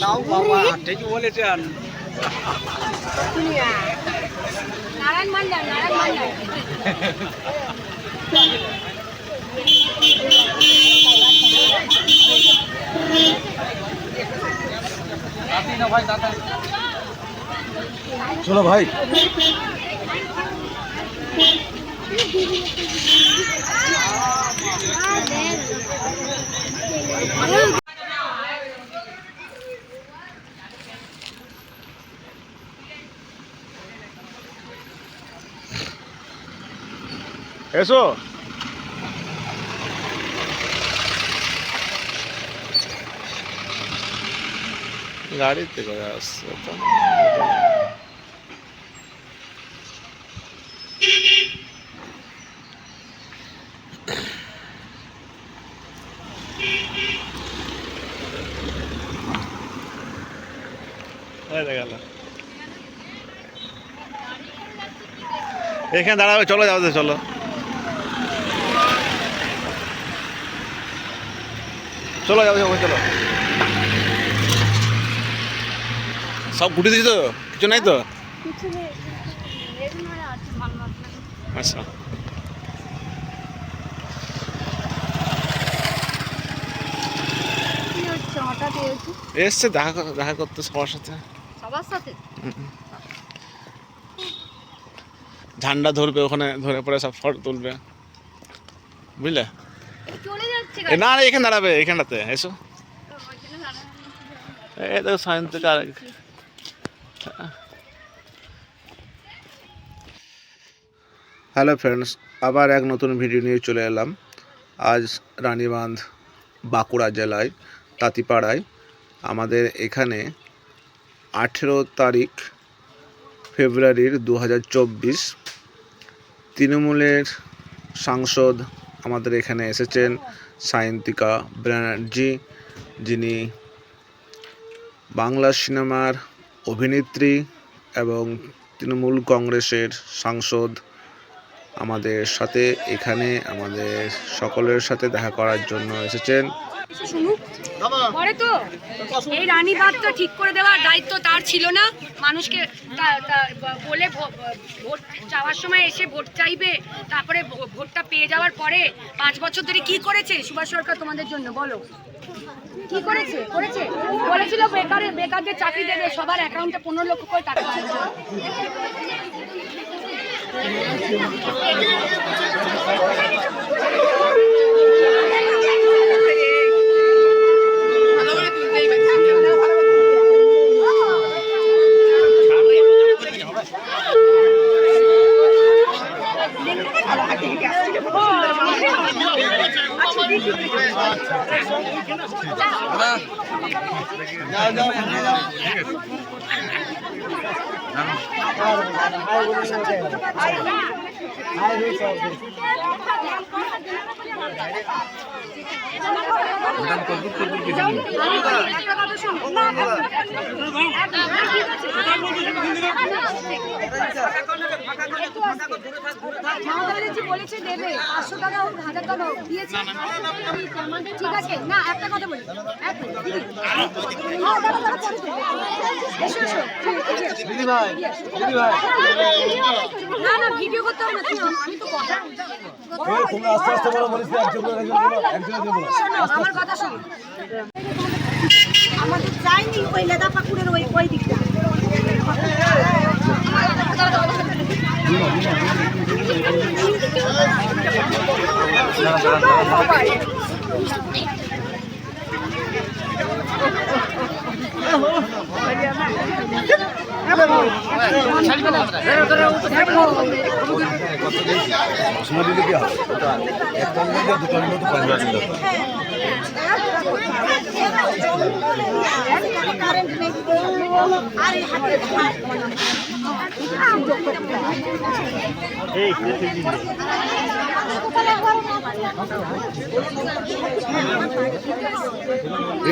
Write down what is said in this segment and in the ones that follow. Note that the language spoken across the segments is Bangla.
তাও বাবা ঠিকই বলেছেন। নারায়ণ মান্ডার চলো ভাই। এসো গাড়িতে করে আসছে তো। এখানে দাঁড়াবে, চলো যাও, চলো চলো যাও, চলো। সব গুটি দিয়েছি তো, কিছু নাই তো? আচ্ছা, এসছে দেখা করতে সবার সাথে। ঝান্ডা ধরবে ওখানে, ধরে পরে সব ফটো তুলবে, বুঝলে? না এখানে দাঁড়াবে, এখানটাতে এসো। এই দেখো সাইন থেকে হ্যালো ফ্রেন্ডস, আবার এক নতুন ভিডিও নিয়ে চলে এলাম। আজ রানীবাঁধ বাঁকুড়া জেলায় তাঁতিপাড়ায় আমাদের এখানে 18 তারিখ ফেব্রুয়ারির 2024 তৃণমূলের সাংসদ আমাদের এখানে এসেছেন সায়ন্তিকা ব্যানার্জি, যিনি বাংলা সিনেমার অভিনেত্রী এবং তৃণমূল কংগ্রেসের সাংসদ। আমাদের সাথে এখানে আমাদের সকলের সাথে দেখা করার জন্য এসেছেন। পরে তো এই রানীবাঁধটা ঠিক করে দেওয়ার দায়িত্ব তার ছিল না? মানুষকে বলে ভোট চাওয়ার সময় এসে ভোট চাইবে, তারপরে ভোটটা পেয়ে যাওয়ার পরে 5 বছর ধরে কি করেছে সুভাষ সরকার তোমাদের জন্য? বলো কি করেছে? বলেছিল বেকারদের চাকরি দেবে, সবার অ্যাকাউন্টে 15 লক্ষ করে টাকা। বলেছে দেবে 500 টাকা 1000 টাকা দিয়েছে, ঠিক আছে না? একটা কথা বলি, না না ভিডিও করতে হবে না, আমি তো কথা আমার কথা শোনো। আমাদের যায়নি ওই লেদা পাকুড়ের ওই দিকটা।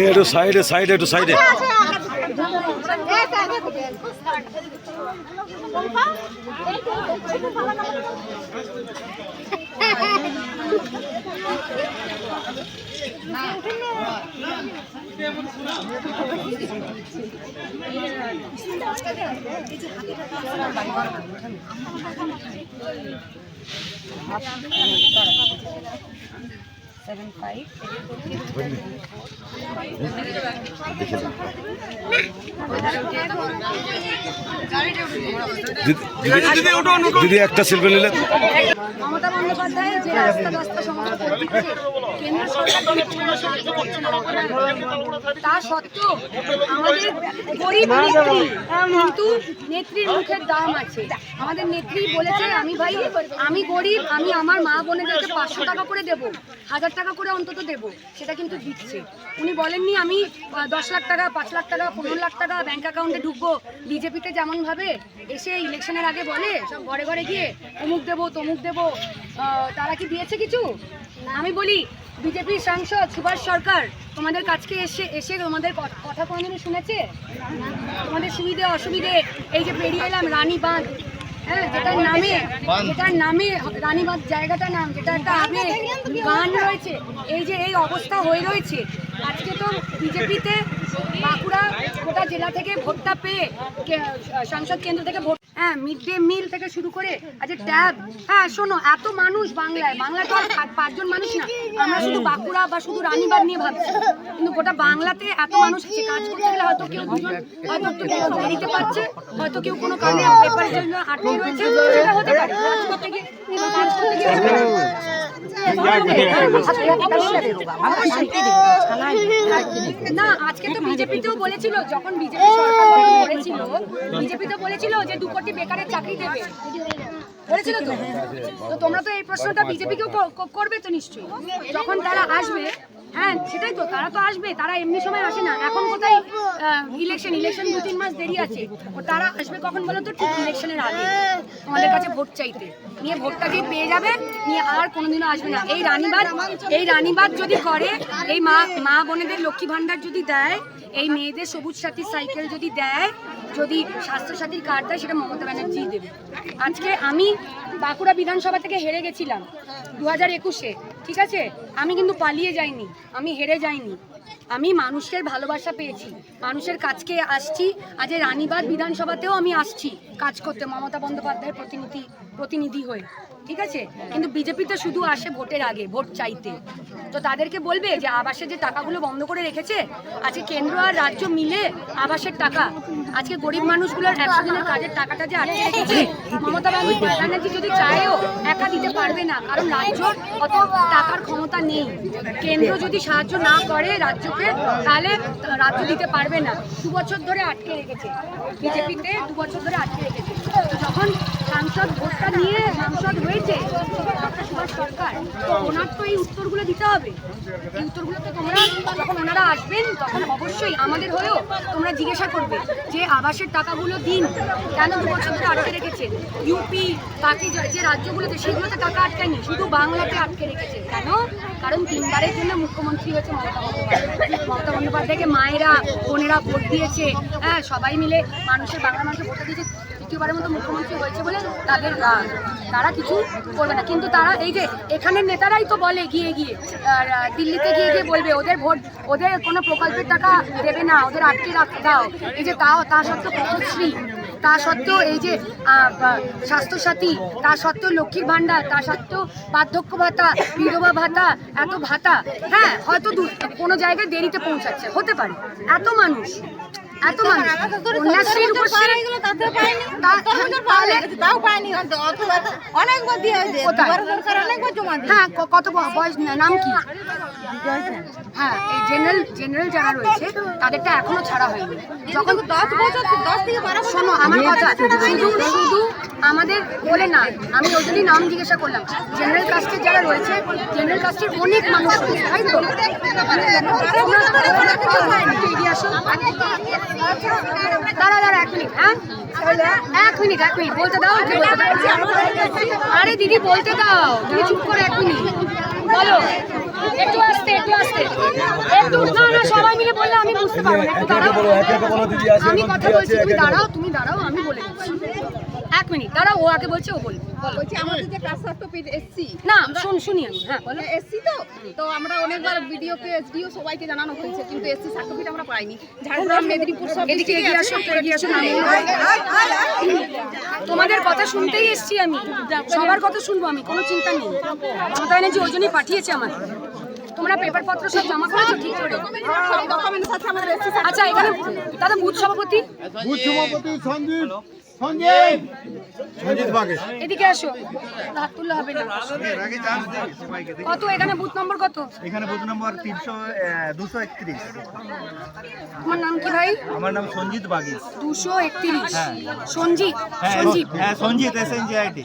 একটু সাইডে একটু সাইডে। দিদি একটা সেলফি নিলে। মমতা বন্দ্যোপাধ্যায় যে রাস্তা সমস্ত করে দিচ্ছে, কেন্দ্র সরকার কোনো সাহায্য করছে না, তা সত্ত্বেও আমাদের গরিব নেত্রী, কিন্তু নেত্রীর মুখের দাম আছে। আমাদের নেত্রী বলেছে আমি গরিব, আমি আমার মা বোনেদেরকে 500 টাকা করে দেবো, 1000 টাকা করে অন্তত দেবো, সেটা কিন্তু দিচ্ছে। উনি বলেননি আমি 10 লাখ টাকা, 5 লাখ টাকা, 15 লাখ টাকা ব্যাংক অ্যাকাউন্টে ঢুকবো। বিজেপিতে যেমন ভাবে এসে ইলেকশনের আগে বলে সব ঘরে ঘরে গিয়ে অমুক দেবো তমুক দেবো, তারা কি দিয়েছে কিছু? আমি বলি বিজেপির সাংসদ সুভাষ সরকার তোমাদের কাছকে এসে তোমাদের কথা কোনোদিনও শুনেছে? তোমাদের সুবিধে অসুবিধে, এই যে পেরিয়ে এলাম রানী বাঁধ, হ্যাঁ, যেটার নামে রানীবাঁধ জায়গাটার নাম, যেটা একটা আবেগ গান রয়েছে, এই যে এই অবস্থা হয়ে রয়েছে। আজকে তো বিজেপিতে বাঁকুড়া গোটা জেলা থেকে ভোটটা পেয়ে সংসদ কেন্দ্র থেকে ভোট, হ্যাঁ, মিড ডে মিল থেকে শুরু করে আজ ট্যাব, হ্যাঁ শোনো, এত মানুষ বাংলায় তো আর 5 জন মানুষ না, আমরা শুধু বাঁকুড়া বা শুধু রানীবাঁধ নিয়ে ভাবছি, কিন্তু গোটা বাংলাতে এত মানুষ আছে। কাজ করতে গেলে হয়তো কেউ দুজন হয়তো একটু দেরিতে পাচ্ছে, হয়তো কেউ কোনো কারণে পেপারের জন্য আটকে রয়েছে, সেটা হতে পারে। কাজ করতে গিয়ে না, আজকে তো বিজেপিতেও বলেছিল, যখন বিজেপি সরকার করেছিল, বিজেপিতে বলেছিল যে 2 কোটি বেকারের চাকরি দেবে, বলেছিল তো। তো তোমরা তো এই প্রশ্নটা বিজেপিকেও করবে তো নিশ্চয়ই, যখন তারা আসবে। হ্যাঁ সেটাই তো, তারা তো আসবে, তারা এমনি সময় আসে না। এখন কোথায় ইলেকশন 2-3 মাস দেরি আছে, ও তারা আসবে কখন বলো তো? ঠিক ইলেকশনের আগে আমাদের কাছে ভোট চাইতে, নিয়ে ভোটটা দিয়ে পেয়ে যাবে, নিয়ে আর কোনোদিনও আসবে না। এই রানীবাঁধ যদি করে, এই মা বোনেদের লক্ষ্মী ভাণ্ডার যদি দেয়, এই মেয়েদের সবুজ সাথী সাইকেল যদি দেয়, যদি স্বাস্থ্যসাথীর কার্ড দেয়, সেটা মমতা ব্যানার্জি দেবে। আজকে আমি বাঁকুড়া বিধানসভা থেকে হেরে গেছিলাম 2021-এ, ঠিক আছে? আমি কিন্তু পালিয়ে যাইনি, আমি হেরে যাইনি, আমি মানুষের ভালোবাসা পেয়েছি, মানুষের কাছকে আসছি। আজ রানীবাঁধ বিধানসভাতেও আমি আসছি কাজ করতে মমতা বন্দ্যোপাধ্যায়ের প্রতিনিধি হয়ে, ঠিক আছে? কিন্তু বিজেপিতে শুধু আসে ভোটের আগে, ভোট চাইতে। তো তাদেরকে বলবে যে আবাসের যে টাকাগুলো বন্ধ করে রেখেছে, আজকে কেন্দ্র আর রাজ্য মিলে আবাসের টাকা, আজকে গরিব মানুষগুলোর 100 দিনের কাজের টাকাটা যে আটকে রেখেছে, মমতা ব্যানার্জি যদি চায়ও একা দিতে পারবে না, কারণ রাজ্যর অত টাকার ক্ষমতা নেই। কেন্দ্র যদি সাহায্য না করে রাজ্যকে, তাহলে রাজ্য দিতে পারবে না। 2 বছর ধরে আটকে রেখেছে বিজেপিতে, 2 বছর ধরে আটকে রেখেছে। তো যখন সাংসদ ভোটটা নিয়ে সাংসদ হয়েছে সুভাষ সরকার, তো ওনার তো এই উত্তরগুলো দিতে হবে। এই উত্তরগুলো তো তোমরা যখন ওনারা আসবেন, তখন অবশ্যই আমাদের হয়েও তোমরা জিজ্ঞাসা করবে যে আবাসের টাকাগুলো দিন, কেন 2 বছর ধরে আটকে রেখেছে? ইউপি বাকি যে রাজ্যগুলোতে, সেগুলোতে টাকা আটকায়নি, শুধু বাংলাতে আটকে রেখেছে। কেন? কারণ 3 বারের জন্য মুখ্যমন্ত্রী হয়েছে মমতা বন্দ্যোপাধ্যায়কে মায়েরা বোনেরা ভোট দিয়েছে, হ্যাঁ, সবাই মিলে বাংলা মানুষের ভোট দিয়েছে। 2বারের মতো মুখ্যমন্ত্রী হয়েছে বলে তারা কিছু করবে না। কিন্তু তারা এই যে এখানের নেতারাই তো বলে গিয়ে দিল্লিতে গিয়ে বলবে ওদের কোনো প্রকল্পের টাকা দেবে না, ওদের আটকে দাও। এই যে তা সত্ত্বেও পথশ্রী, তা সত্ত্বেও এই যে স্বাস্থ্যসাথী, তা সত্ত্বেও লক্ষ্মীর ভাণ্ডার, তা সত্ত্বেও বার্ধক্য ভাতা, বিধবা ভাতা, এত ভাতা, হ্যাঁ, হয়তো কোনো জায়গায় দেরিতে পৌঁছাচ্ছে, হতে পারে। এত মানুষ কন্যাশ্রীর উপর হ্যাঁ, কত বয়স, নাম কি? হ্যাঁ, এই জেনারেল যারা রয়েছে তাদেরটা এখনো ছাড়া হয়নি। যখন 10 বছর, 10 থেকে 12 বছর, শোনো আমার কথা, শুধু আমাদের বলে না, আমি ওই জন্যই নাম জিজ্ঞাসা করলাম। জেনারেল কাস্টের যারা রয়েছে, জেনারেল কাস্টের অনেক মানুষ রয়েছে, তাই তো? দাঁড়া 1 মিনিট, হ্যাঁ, 1 মিনিট বলতে দাও। আরে দিদি বলতে দাও, তুমি চুপ করে 1 মিনিট বলো। একটু আস্তে একটু, না সবাই মিলে বললে আমি বুঝতে পারবো না। একটু দাঁড়াও, আমি কথা বলছি, তুমি দাঁড়াও, আমি বলে দিচ্ছি। এক মিনিট দাঁড়া, ও আগে বলছে, ও বলবে। বলছি আমাদের যে কাস্ট সার্টিফিকেট এসসি না শুনি আমি। হ্যাঁ বলো। এসসি তো আমরা অনেকবার ভিডিওকে এসডিও সবাইকে জানানো হয়েছে, কিন্তু এসসি সার্টিফিকেট আমরা পাইনি। ঝাড়গ্রাম, মেদিনীপুর সব এদিকে এগিয়ে আসো, এগিয়ে আসো। তোমাদের কথা শুনতেই এসছি আমি, সবার কথা শুনবো আমি, কোনো চিন্তা নেই। মমতা ব্যানার্জি ওই জন্যই পাঠিয়েছে আমার। তোমরা পেপার পত্র সব জমা করেছো ঠিক করে? সব ডকুমেন্টস আছে আমাদের এসসি। আচ্ছা এখানে দাদা বুথ সভাপতি সঞ্জিত বাগেশ। এদিকে আসো, হাত তুললে হবে না। কত এখানে বুথ নম্বর কত? এখানে বুথ নম্বর 231। তোমার নাম কি ভাই? আমার নাম সঞ্জিত বাগেশ। 231। সঞ্জিত? সঞ্জিত হ্যাঁ সঞ্জিত, SNJIT।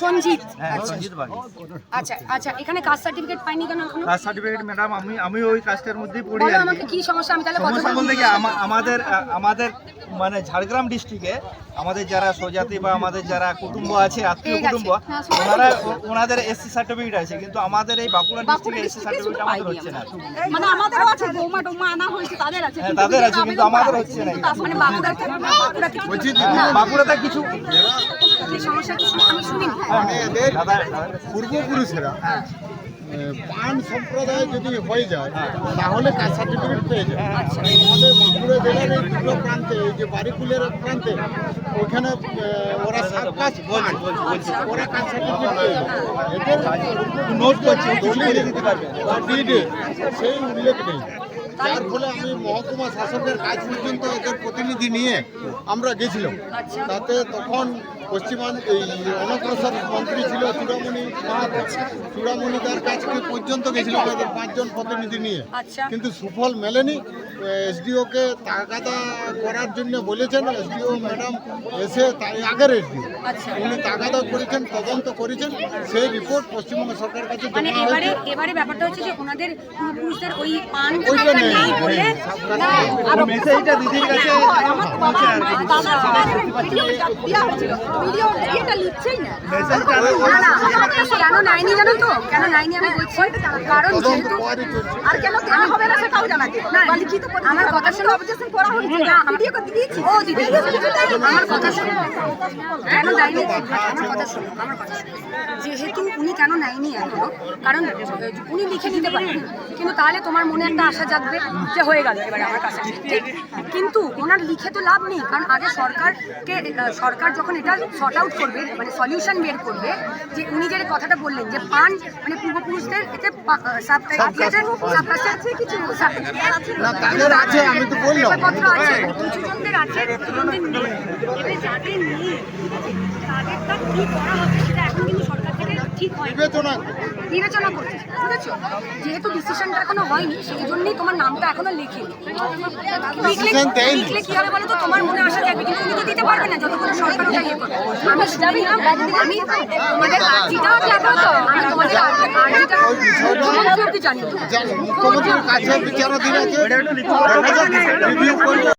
সঞ্জিত, হ্যাঁ সঞ্জিত বাগেশ। আচ্ছা আচ্ছা। এখানে কাস্ট সার্টিফিকেট পাইনি কেন এখনো? কাস্ট সার্টিফিকেট ম্যাডাম আমি ওই কাস্টের মধ্যেই পড়ি বলো আর কি। আমাকে কি সমস্যা, আমি তাহলে কথা সমস্যা বলতে কি আমাদের মানে ঝাড়গ্রাম ডিস্ট্রিক্টে আমাদের যারা স্বজাতি বা আমাদের যারা কুটুম্ব আছে, আত্মীয় ঠিক আছে। কুটুম্ব, ওনাদের এসসি সার্টিফিকেট আছে, কিন্তু আমাদের এই বাঁকুড়া ডিস্ট্রিক্টে এসসি সার্টিফিকেট আমাদের হচ্ছে না। মানে আমাদেরও আছে, বৌমা টৌমা আনা হয়েছে, তাদের আছে, হ্যাঁ তাদের আছে, কিন্তু আমাদের হচ্ছে না। মানে বাঁকুড়াতে বাঁকুড়াতে কিছু এই সমস্যা কি আমি শুনি? দাদা পূর্বপুরুষেরা পান সম্প্রদায় যদি হয়ে যায় তাহলে কাস্ট সার্টিফিকেট পেয়ে যায়। আমাদের বাঁকুড়া জেলার এই দুটো প্রান্তে, এই যে বাড়িকুলের প্রান্তে, ওখানে ওরা সাত কাজ ওরা কাস্ট সার্টিফিকেট পেয়ে যায়। এদের নোট করছে দলিলে দিতে পারবে বা ডিডে সেই উল্লেখ নেই, যার ফলে আমি মহকুমা শাসকের কাজ পর্যন্ত এদের প্রতিনিধি নিয়ে আমরা গেছিলাম। তাতে তখন এই অনগ্রসর মন্ত্রী ছিল চূড়ামণি মাহাতো, চূড়ামণি তার কাছে পর্যন্ত গেছিলাম এদের 5 জন প্রতিনিধি নিয়ে, কিন্তু সুফল মেলেনি। এসডিওকে তাগাদা করার জন্য বলেছেন, এসডিও ম্যাডাম এসে আগের এসডিও উনি তাগাদা করেছেন, তদন্ত করেছেন, সেই রিপোর্ট পশ্চিমবঙ্গ সরকারের কাছে মানে জমা হয়েছে। এবারে ব্যাপারটা হচ্ছে যে ওনাদের পূর্বপুরুষদের ওই পান ওইটা নেই, নেই বলে আর মেসেজটা দিদির কাছে পৌঁছে আর কি। ভিডিওটা লিখছেই না। মেসেজটা কেন নাইনি জানো তো? কেন নাইনি আমি বলছি, কারণ যেহেতু আর কেন দেওয়া হবে না সেটাও জানাতে না, বা লিখিত আমার কথা শুনো। অবজেকশন করা হয়েছে, ভিডিও করে দিয়েছি। ও দিদি আমার কথা শোনো, কেন নাইনি আমার কথা শোনো, আমার কথা শোনো। যেহেতু উনি কেন নাইনি এখনো, কারণ উনি লিখে নিতে পারেন, কিন্তু তাহলে তোমার মনে একটা আশা জাগবে যে হয়ে গেল এবারে আমার কাছে, ঠিক? কিন্তু ওনার লিখে তো লাভ নেই, কারণ আগে সরকার যখন এটা শর্ট আউট করবে, মানে সলিউশন বের করবে, যে উনি যে কথাটা বললেন যে পান মানে পূর্বপুরুষদের এতে না, তাদের আছে, আমি তো বললাম। পত্র আছে, কিছু জনদের আছে, কিছু জনদের নেই। এবারে যাদের নেই তাদেরটা কি করা হবে সেটা এখন কিন্তু সরকার থেকে ঠিক হয় বিবেচনা করছে, বুঝেছো? যেহেতু ডিসিশনটা এখনো হয়নি, সেই জন্যই তোমার নামটা এখনো লিখে লিখলে কি হবে বলো তো? তোমার মনে আসা যাবে, কিন্তু তুমি তো দিতে পারবে না যতক্ষণ সরকার ওটা ইয়ে করবে। আমি শুনলাম, আমি তোমাদের আর্জিটা দেখো তো, আমি তোমাদের আর্জিটা অবধি জানি, মুখ্যমন্ত্রীর কাছে বিচারাধীন আছে, রিভিউ করবে।